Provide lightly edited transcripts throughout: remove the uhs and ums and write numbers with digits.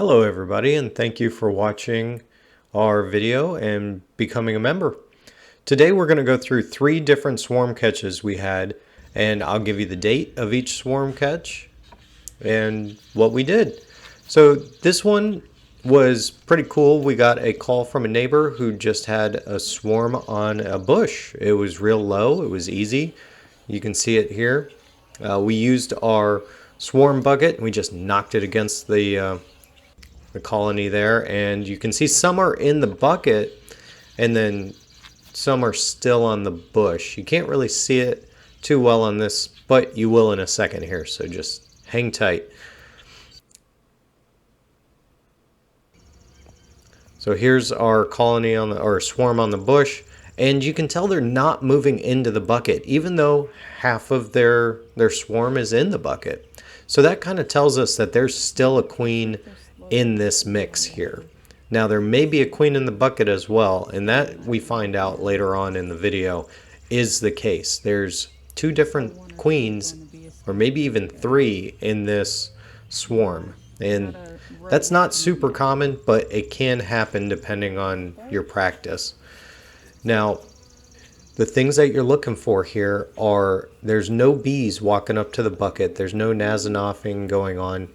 Hello everybody, and thank you for watching our video and becoming a member. Today we're going to go through 3 different swarm catches we had, and I'll give you the date of each swarm catch and what we did. So this one was pretty cool. We got a call from a neighbor who just had a swarm on a bush. It was real low, it was easy. You can see it here. We used our swarm bucket and we just knocked it against the colony there, and you can see some are in the bucket and then some are still on the bush. You can't really see it too well on this, but you will in a second here, so just hang tight. So here's our colony on the, or swarm on the bush, and you can tell they're not moving into the bucket even though half of their swarm is in the bucket. So that kind of tells us that there's still a queen in this mix here. Now there may be a queen in the bucket as well, and that we find out later on in the video is the case. There's 2 different queens, or maybe even 3 in this swarm, and that's not super common, but it can happen depending on your practice. Now the things that you're looking for here are there's no bees walking up to the bucket, there's no nasanoffing going on.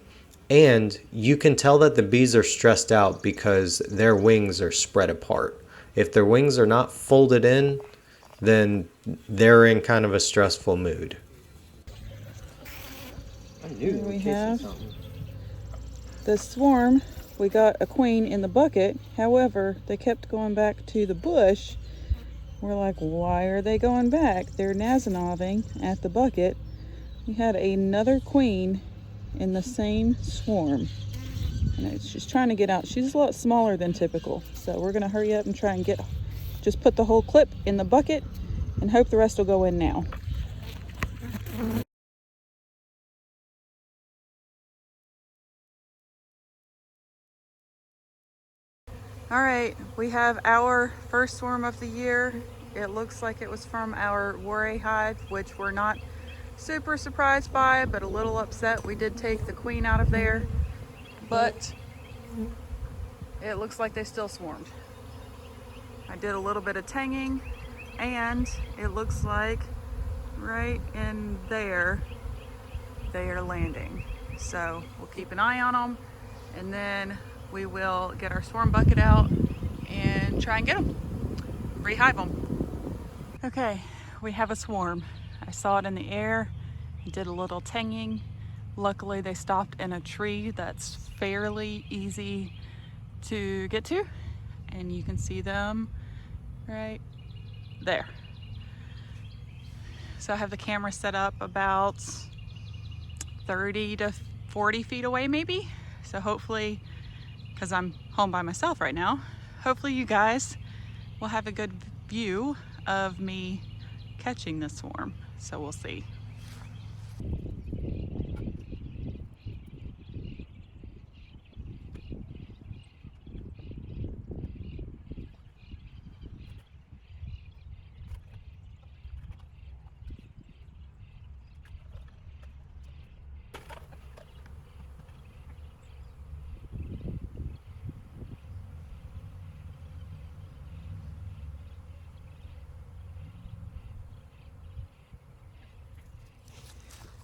And you can tell that the bees are stressed out because their wings are spread apart. If their wings are not folded in, then they're in kind of a stressful mood. Here we have the swarm. We got a queen in the bucket. However, they kept going back to the bush. We're like, why are they going back? They're nasonoving at the bucket. We had another queen in the same swarm, and she's trying to get out. She's a lot smaller than typical, so we're gonna hurry up and try and just put the whole clip in the bucket and hope the rest will go in now. All right, we have our first swarm of the year. It looks like it was from our Warray hive, which we're not super surprised by, but a little upset. We did take the queen out of there, but it looks like they still swarmed. I did a little bit of tanging, and it looks like right in there they are landing. So we'll keep an eye on them, and then we will get our swarm bucket out and try and get them, rehive them. Okay, we have a swarm. I saw it in the air, did a little tanging. Luckily they stopped in a tree that's fairly easy to get to, and you can see them right there. So I have the camera set up about 30 to 40 feet away maybe. So hopefully, because I'm home by myself right now, hopefully you guys will have a good view of me catching this swarm. So we'll see.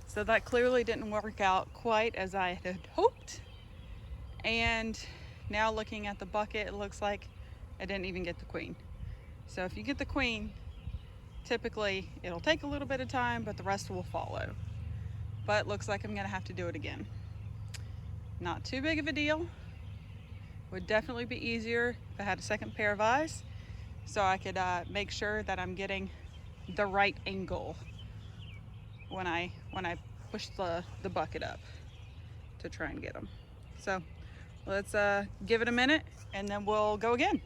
So that clearly didn't work out quite as I had hoped. And now looking at the bucket, it looks like I didn't even get the queen. So if you get the queen, typically it'll take a little bit of time, but the rest will follow. But it looks like I'm gonna have to do it again. Not too big of a deal. Would definitely be easier if I had a second pair of eyes, so I could make sure that I'm getting the right angle when I push the bucket up to try and get them. So let's give it a minute and then we'll go again.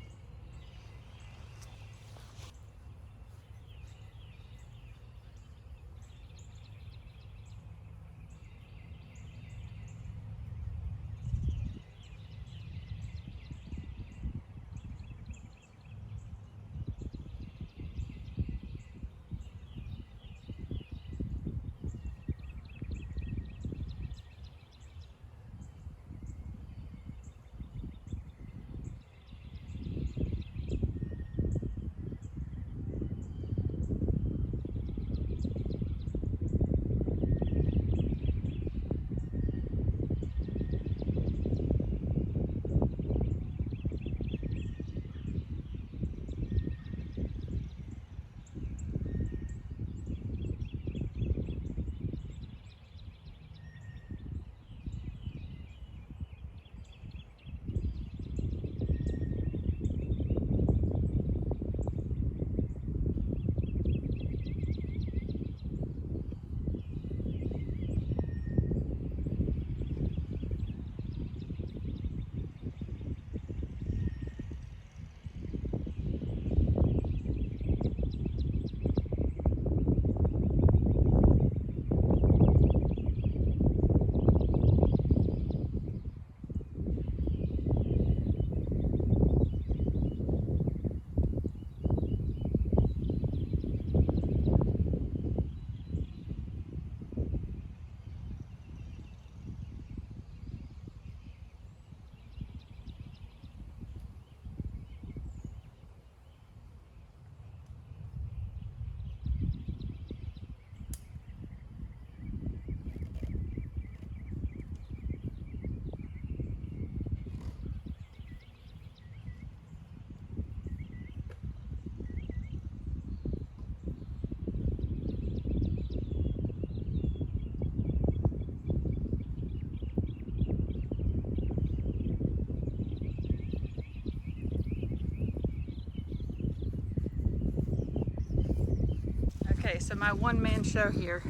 Okay, so my one-man show here.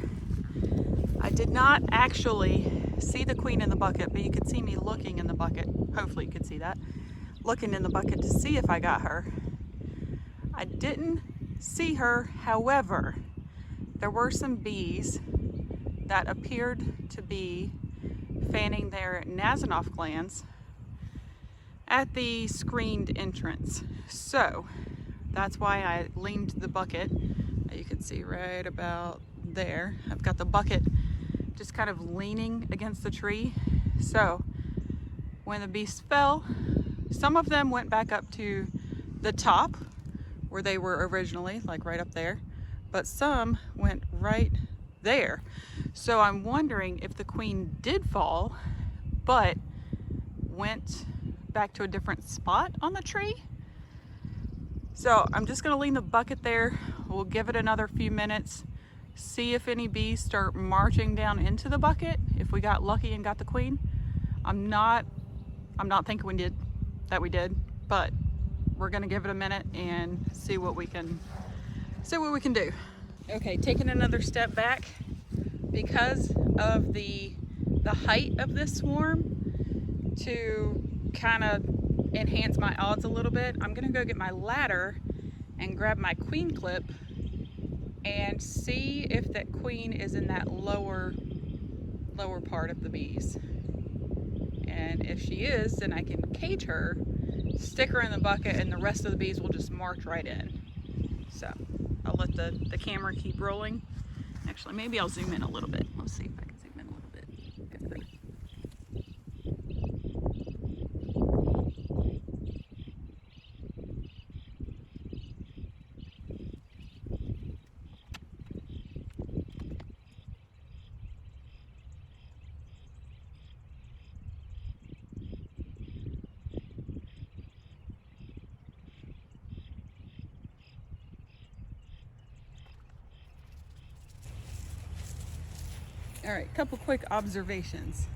I did not actually see the queen in the bucket, but you could see me looking in the bucket. Hopefully you could see that. Looking in the bucket to see if I got her. I didn't see her, however, there were some bees that appeared to be fanning their Nasinoff glands at the screened entrance. So that's why I leaned the bucket. You can see right about there. I've got the bucket just kind of leaning against the tree. So when the bees fell, some of them went back up to the top where they were originally, like right up there, but some went right there. So I'm wondering if the queen did fall, but went back to a different spot on the tree. So I'm just gonna lean the bucket there. We'll give it another few minutes, see if any bees start marching down into the bucket, if we got lucky and got the queen. I'm not thinking we did, but we're gonna give it a minute and see what we can do. Okay, taking another step back, because of the height of this swarm, to kind of enhance my odds a little bit, I'm gonna go get my ladder and grab my queen clip and see if that queen is in that lower part of the bees. And if she is, then I can cage her, stick her in the bucket, and the rest of the bees will just march right in. So I'll let the camera keep rolling. Actually, maybe I'll zoom in a little bit. Let's see if I can zoom in a little bit. All right, couple quick observations.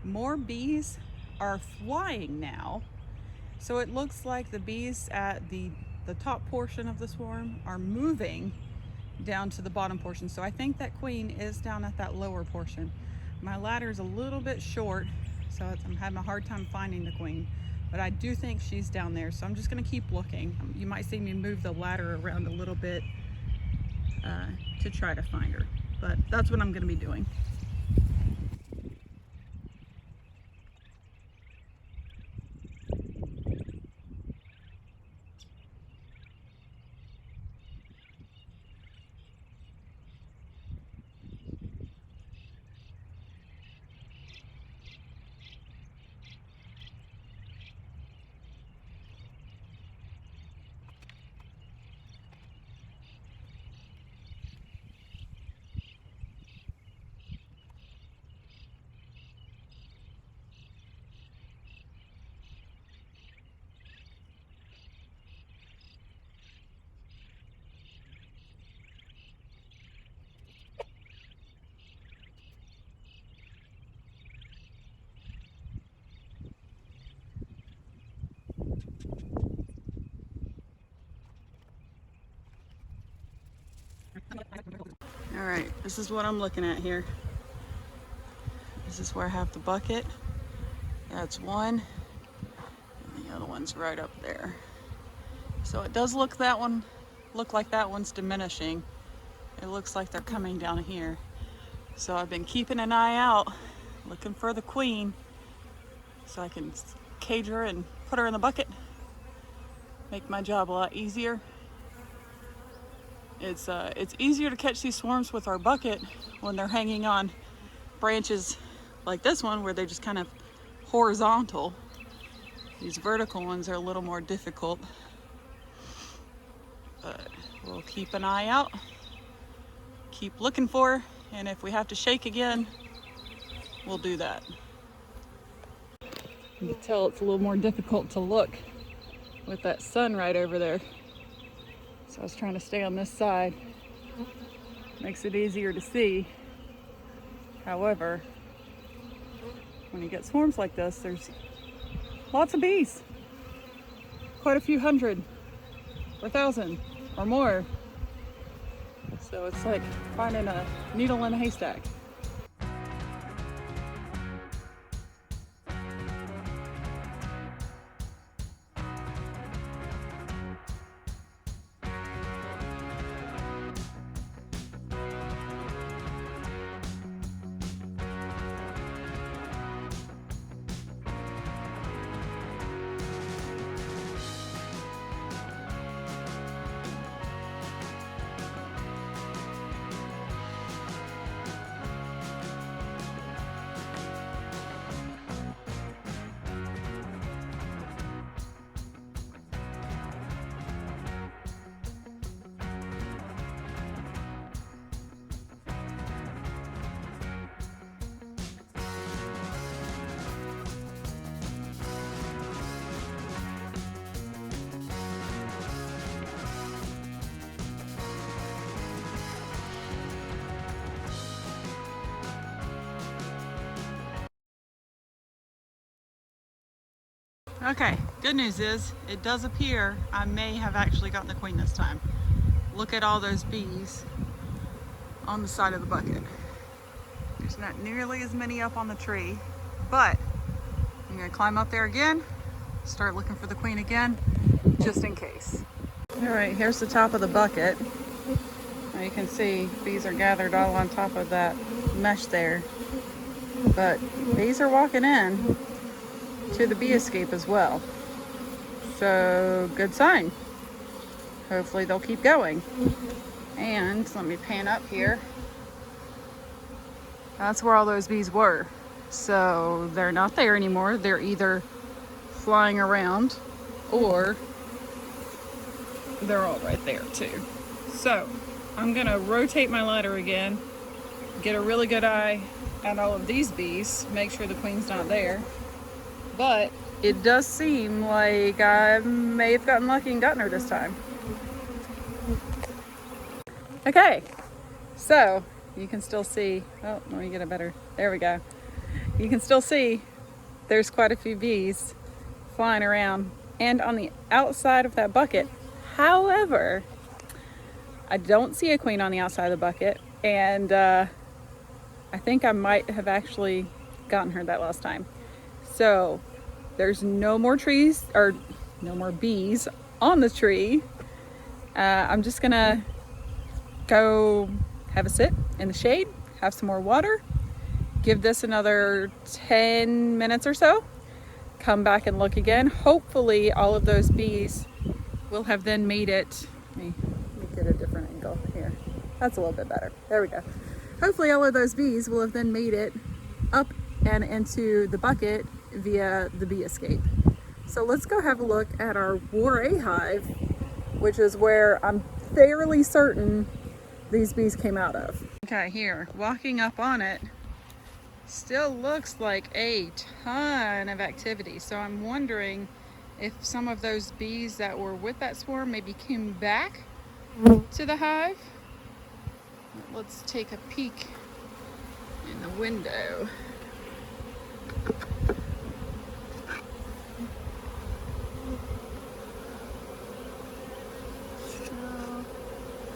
More bees are flying now. So it looks like the bees at the top portion of the swarm are moving down to the bottom portion. So I think that queen is down at that lower portion. My ladder is a little bit short, so I'm having a hard time finding the queen, but I do think she's down there. So I'm just gonna keep looking. You might see me move the ladder around a little bit to try to find her, but that's what I'm gonna be doing. All right, this is what I'm looking at here. This is where I have the bucket. That's one, and the other one's right up there. So it does look like that one's diminishing. It looks like they're coming down here. So I've been keeping an eye out, looking for the queen, so I can cage her and put her in the bucket. Make my job a lot easier. It's easier to catch these swarms with our bucket when they're hanging on branches like this one, where they're just kind of horizontal. These vertical ones are a little more difficult, but we'll keep an eye out, keep looking for her, and if we have to shake again, we'll do that. You can tell it's a little more difficult to look with that sun right over there. So I was trying to stay on this side. Makes it easier to see. However, when you get swarms like this, there's lots of bees. Quite a few hundred, or 1,000, or more. So it's like finding a needle in a haystack. Okay, good news is it does appear I may have actually gotten the queen this time. Look at all those bees on the side of the bucket. There's not nearly as many up on the tree, but I'm gonna climb up there again, start looking for the queen again, just in case. All right, here's the top of the bucket. Now you can see bees are gathered all on top of that mesh there, but bees are walking in to the bee escape as well. So good sign. Hopefully they'll keep going. And let me pan up here. That's where all those bees were. So they're not there anymore. They're either flying around or they're all right there too. So I'm gonna rotate my ladder again, get a really good eye at all of these bees, make sure the queen's not there. But it does seem like I may have gotten lucky and gotten her this time. Okay, so you can still see, oh, let me get a better, there we go. You can still see there's quite a few bees flying around and on the outside of that bucket. However, I don't see a queen on the outside of the bucket, and I think I might have actually gotten her that last time. So there's no more trees, or no more bees on the tree. I'm just gonna go have a sit in the shade, have some more water, give this another 10 minutes or so, come back and look again. Hopefully all of those bees will have then made it, let me get a different angle here. That's a little bit better. There we go. Hopefully all of those bees will have then made it up and into the bucket via the bee escape. So let's go have a look at our War hive, which is where I'm fairly certain these bees came out of. Okay, here, walking up on it, still looks like a ton of activity. So I'm wondering if some of those bees that were with that swarm maybe came back to the hive. Let's take a peek in the window.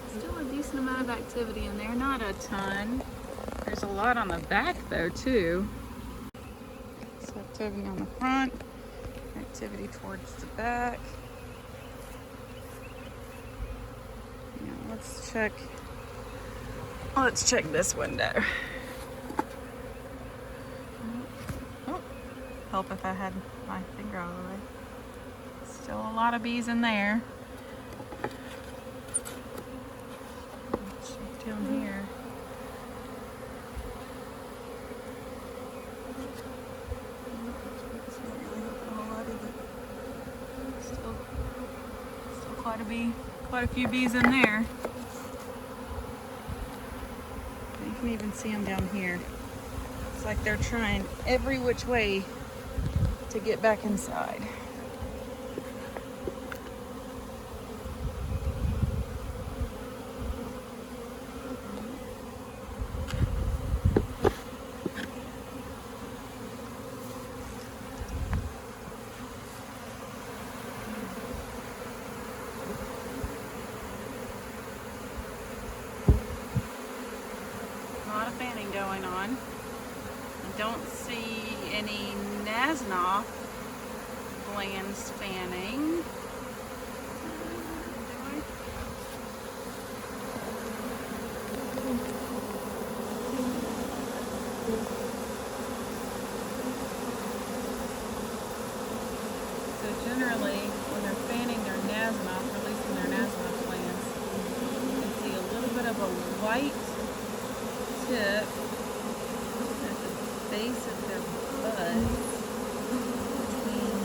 Still a decent amount of activity in there, not a ton. There's a lot on the back though too. So activity on the front, activity towards the back. Now let's check this window. Oh, help if I had my finger out of the way. Still a lot of bees in there. Check down here. Still quite a few bees in there. You can even see them down here. It's like they're trying every which way to get back inside. don't see any Nasnoff glands fanning. So generally, when they're fanning their Nasnoff, releasing their Nasnoff glands, you can see a little bit of a white tip at the base of their buds between.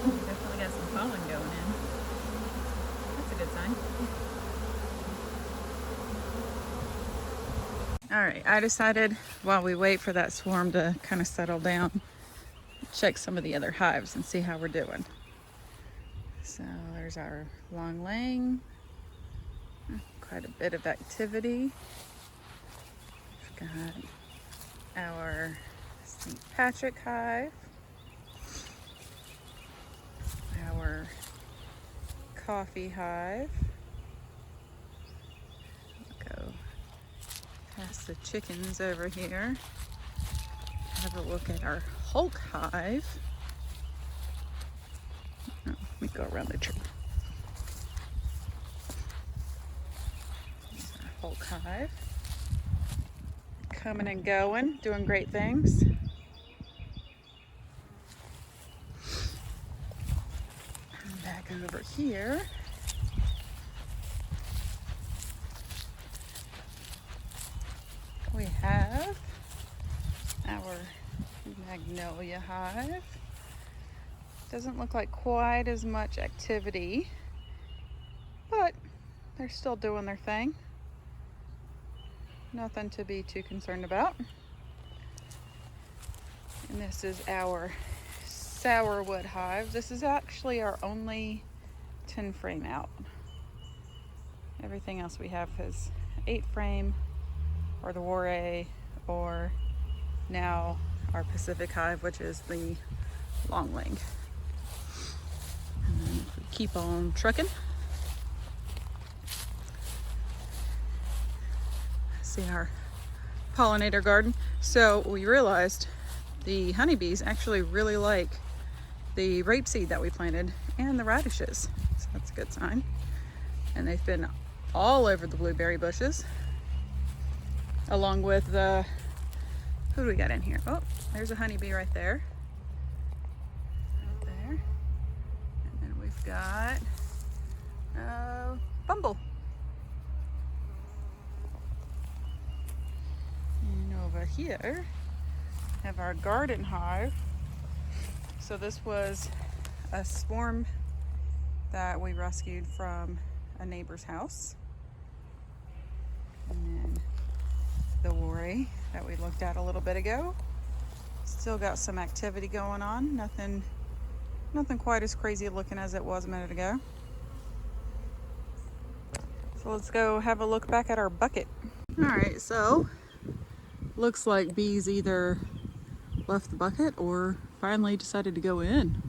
Definitely got some pollen going in. That's a good sign. All right, I decided while we wait for that swarm to kind of settle down, check some of the other hives and see how we're doing. So there's our long laying. Quite a bit of activity. We've got our St. Patrick hive. Our coffee hive. Go past the chickens over here. Have a look at our Hulk hive. Oh, let me go around the tree. There's our Hulk hive. Coming and going, doing great things. Back over here. We have our magnolia hive. Doesn't look like quite as much activity, but they're still doing their thing. Nothing to be too concerned about. And this is our sourwood hive. This is actually our only 10 frame out. Everything else we have is 8 frame, or the Warray, or now our Pacific hive, which is the longling. And then if we keep on trucking, see our pollinator garden. So we realized the honeybees actually really like the rapeseed that we planted and the radishes. So that's a good sign. And they've been all over the blueberry bushes, along with the, who do we got in here? Oh, there's a honeybee right there. Right there. And then we've got Bumble. And over here, have our garden hive. So this was a swarm that we rescued from a neighbor's house. And then the Warray that we looked at a little bit ago. Still got some activity going on. Nothing quite as crazy looking as it was a minute ago. So let's go have a look back at our bucket. All right, so looks like bees either left the bucket or finally decided to go in.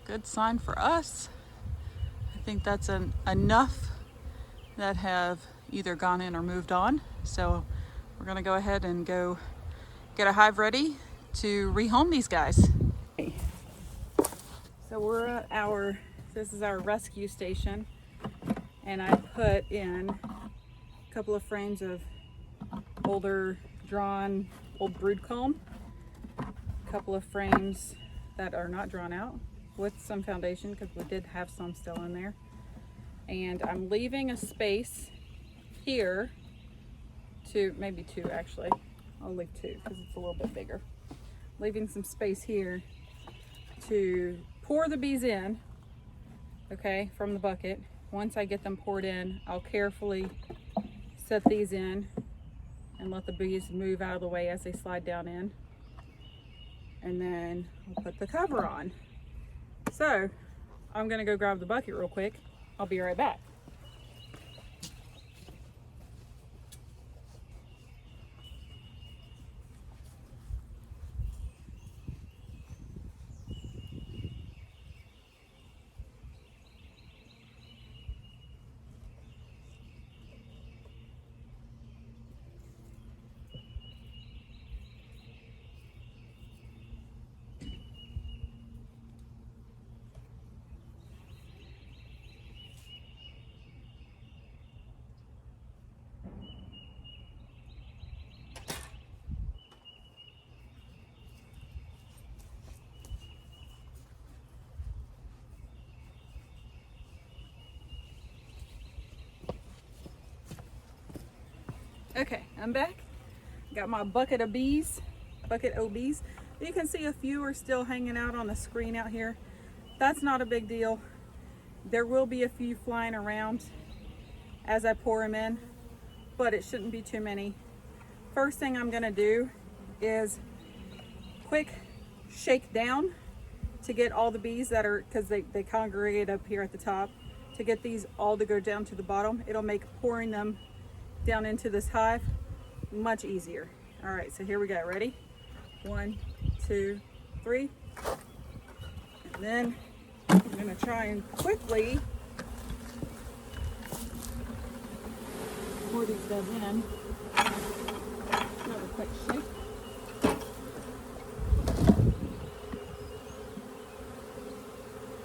Good sign for us. I think that's enough that have either gone in or moved on. So we're gonna go ahead and go get a hive ready to rehome these guys. So we're at this is our rescue station, and I put in a couple of frames of older drawn old brood comb, a couple of frames that are not drawn out with some foundation because we did have some still in there. And I'm leaving a space here to, maybe 2 actually. I'll leave 2 because it's a little bit bigger. Leaving some space here to pour the bees in okay, from the bucket. Once I get them poured in, I'll carefully set these in and let the bees move out of the way as they slide down in. And then I'll put the cover on. So I'm gonna go grab the bucket real quick. I'll be right back. Okay, I'm back. Got my bucket of bees. You can see a few are still hanging out on the screen out here. That's not a big deal. There will be a few flying around as I pour them in, but it shouldn't be too many. First thing I'm gonna do is quick shake down to get all the bees that are, because they congregate up here at the top, to get these all to go down to the bottom. It'll make pouring them down into this hive much easier. All right, so here we go. Ready? 1, 2, 3. And then I'm gonna try and quickly pour these guys in. Another quick shake.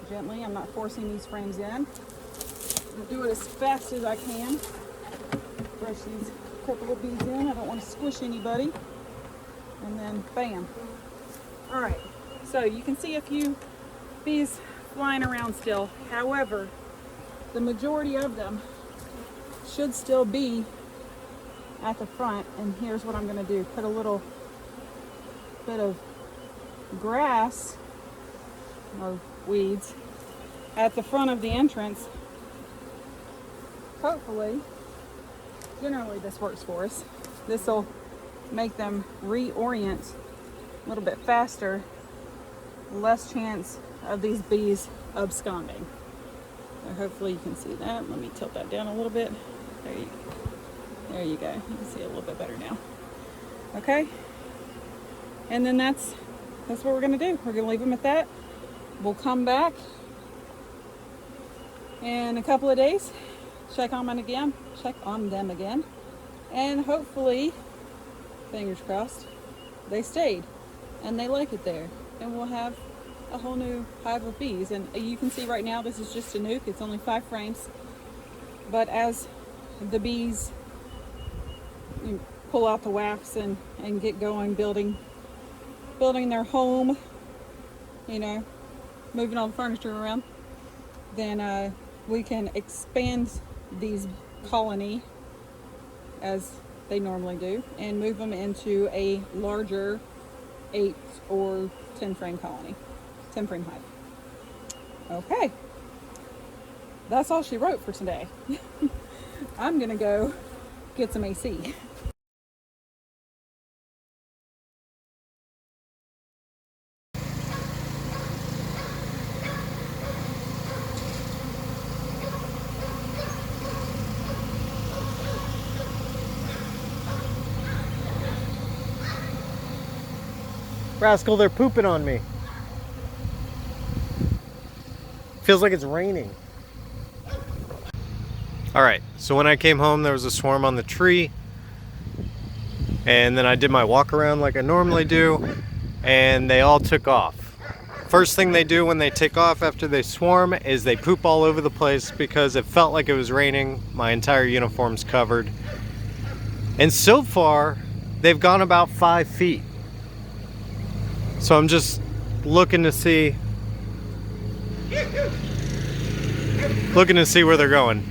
Gently, I'm not forcing these frames in. I'll do it as fast as I can. Brush these couple of bees in. I don't want to squish anybody. And then bam. All right, so you can see a few bees flying around still. However, the majority of them should still be at the front. And here's what I'm going to do. Put a little bit of grass or weeds at the front of the entrance. Hopefully, generally this works for us. This will make them reorient a little bit faster, less chance of these bees absconding. So hopefully you can see that. Let me tilt that down a little bit. There you go. You can see it a little bit better now. Okay, and then that's what we're gonna do. We're gonna leave them at that. We'll come back in a couple of days, check on them again, and hopefully, fingers crossed, they stayed and they like it there, and we'll have a whole new hive of bees. And you can see right now this is just a nuke. It's only 5 frames, but as the bees pull out the wax and get going building their home, you know, moving all the furniture around, then we can expand these colony as they normally do and move them into a larger 8 or 10 frame colony, 10 frame hive. Okay, that's all she wrote for today. I'm gonna go get some AC. Rascal, they're pooping on me. Feels like it's raining. Alright, so when I came home there was a swarm on the tree, and then I did my walk around like I normally do, and they all took off. First thing they do when they take off after they swarm is they poop all over the place because it felt like it was raining. My entire uniform's covered. And so far, they've gone about 5 feet. So I'm just looking to see where they're going.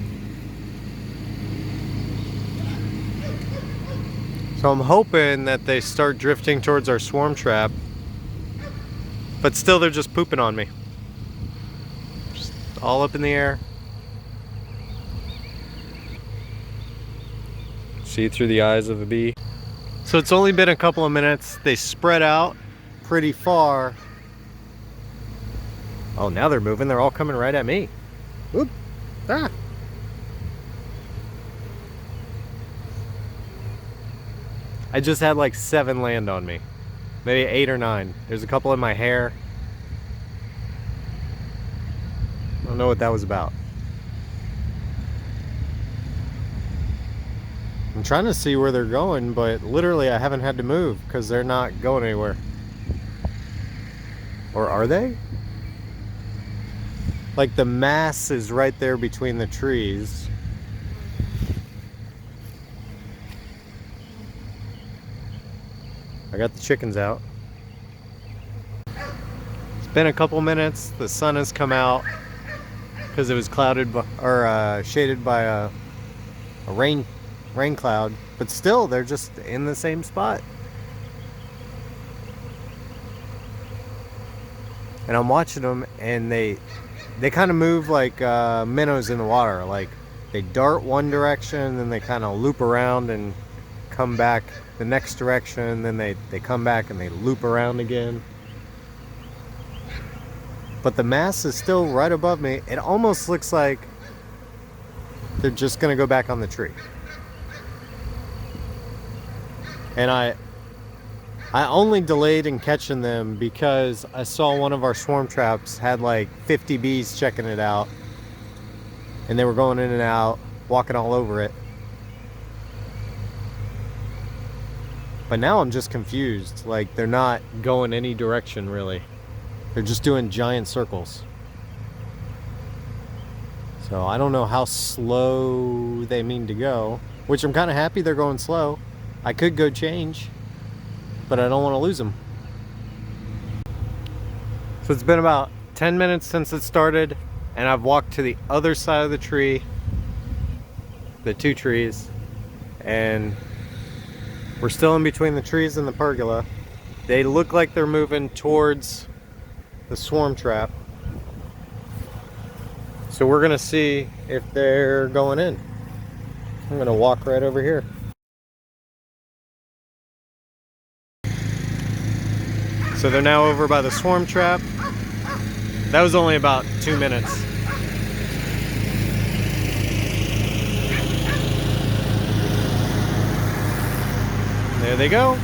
So I'm hoping that they start drifting towards our swarm trap, but still they're just pooping on me. all up in the air. See through the eyes of a bee. So it's only been a couple of minutes. They spread out pretty far. Oh, now they're moving. They're all coming right at me. Oop. Ah. I just had like 7 land on me. Maybe 8 or 9. There's a couple in my hair. I don't know what that was about. I'm trying to see where they're going, but literally I haven't had to move because they're not going anywhere. Or are they? Like the mass is right there between the trees. I got the chickens out. It's been a couple minutes. The sun has come out because it was clouded or shaded by a rain cloud, but still they're just in the same spot. And I'm watching them, and they kind of move like minnows in the water. Like they dart one direction, then they kind of loop around and come back the next direction, then they come back and they loop around again. But the mass is still right above me. It almost looks like they're just gonna go back on the tree. And I only delayed in catching them because I saw one of our swarm traps had like 50 bees checking it out, and they were going in and out, walking all over it. But now I'm just confused. Like they're not going any direction really. They're just doing giant circles. So I don't know how slow they mean to go, which I'm kind of happy they're going slow. I could go change, but I don't want to lose them. So it's been about 10 minutes since it started, and I've walked to the other side of the tree, the 2 trees, and we're still in between the trees and the pergola. They look like they're moving towards the swarm trap. So we're gonna see if they're going in. I'm gonna walk right over here. So they're now over by the swarm trap. That was only about 2 minutes. There they go.